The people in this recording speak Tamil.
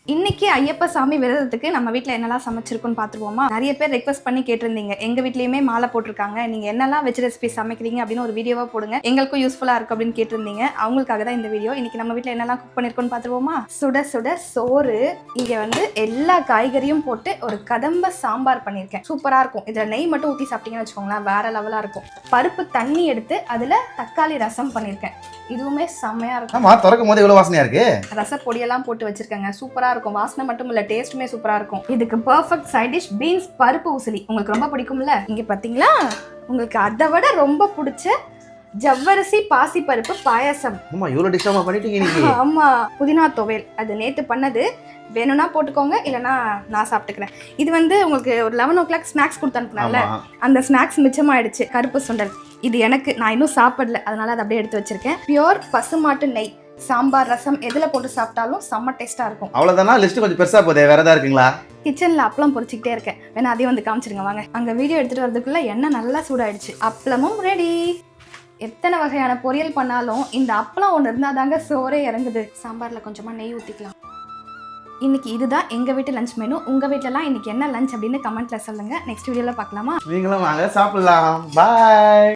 இன்னைக்கு ஐயப்ப சாமி விரதத்துக்கு நம்ம வீட்டில் என்னெல்லாம் சமைச்சிருக்குன்னு பார்த்துருவோமா? நிறைய பேர் ரெக்வஸ்ட் பண்ணி கேட்டிருந்தீங்க. எங்கள் வீட்லேயுமே மாலை போட்டிருக்காங்க, நீங்கள் என்னெல்லாம் வெஜ் ரெசிபி சமைக்கிறீங்க அப்படின்னு ஒரு வீடியோவாக போடுங்க, எங்களுக்கும் யூஸ்ஃபுல்லாக இருக்கும் அப்படின்னு கேட்டிருந்தீங்க. அவங்களுக்காக தான் இந்த வீடியோ. இன்னைக்கு நம்ம வீட்டில் என்னெல்லாம் குக் பண்ணியிருக்கோன்னு பார்த்துருவோமா? சுட சுட சோறு, இங்கே வந்து எல்லா காய்கறியும் போட்டு ஒரு கதம்ப சாம்பார் பண்ணியிருக்கேன். சூப்பராக இருக்கும். இதில் நெய் மட்டும் ஊற்றி சாப்பிட்டீங்கன்னு வச்சுக்கோங்களேன், வேற லெவலாக இருக்கும். பருப்பு தண்ணி எடுத்து அதில் தக்காளி ரசம் பண்ணியிருக்கேன். இதுவுமே செம்மையா இருக்கும். ஆமா, திறக்கும் போது எவ்வளவு வாசனையா இருக்கு. ரச பொடியெல்லாம் போட்டு வச்சிருக்கேங்க. சூப்பரா இருக்கும். வாசனை மட்டும் இல்ல, டேஸ்ட்டுமே சூப்பரா இருக்கும். இதுக்கு பெர்ஃபெக்ட் சைட் டிஷ் பீன்ஸ் பருப்பு உசிலி. உங்களுக்கு ரொம்ப பிடிக்கும்ல? இங்க பாத்தீங்களா, உங்களுக்கு அதை விட ரொம்ப பிடிச்ச ஜவ்வரிசி பாசி பருப்பு பாயாசம். ஆமா, இவ்வளவு டிஷ்ஷாமா பண்ணிட்டீங்க இன்னைக்கு. ஆமா, புதினா துவையல். அது நேத்து பண்ணது, வேணும்னா போட்டுக்கோங்க, இல்லைன்னா நான் சாப்பிட்டுக்கிறேன். இது வந்து உங்களுக்கு ஒரு 11 o'clock ஸ்நாக்ஸ் கொடுத்து அனுப்புனால அந்த ஸ்நாக்ஸ் மிச்சமாயிடுச்சு. கருப்பு சுண்டல் இது எனக்கு, நான் இன்னும் சாப்பிடல, அதனால அதை அப்படியே எடுத்து வச்சிருக்கேன். பியோர் பசுமாட்டு நெய், சாம்பார் ரசம் எதுல போட்டு சாப்பிட்டாலும் செம்ம டேஸ்டா இருக்கும். அவ்வளவுதானா? லிஸ்ட் கொஞ்சம் பெருசா போதே, வேற ஏதாவது இருக்குங்களா? கிச்சன்ல அப்பளம் பொரிச்சுக்கிட்டே இருக்கேன், வேணா அதையும் வந்து காமிச்சிருங்க வாங்க. அங்க வீடியோ எடுத்துட்டு வரதுக்குள்ள எண்ணெய் நல்லா சூடாயிடுச்சு. அப்பளமும் ரெடி. எத்தனை வகையான பொரியல் பண்ணாலும் இந்த அப்பளம் ஒன்று இருந்தால் தாங்க சோறே இறங்குது. சாம்பாரில் கொஞ்சமாக நெய் ஊற்றிக்கலாம். இன்னைக்கு இதுதான் எங்கள் வீட்டு லஞ்ச் மெனு. உங்கள் வீட்டிலலாம் இன்னைக்கு என்ன லஞ்ச் அப்படின்னு கமெண்ட்ல சொல்லுங்கள். நெக்ஸ்ட் வீடியோவில் பார்க்கலாமா? நீங்களும் வாங்க சாப்பிடலாம். பாய்.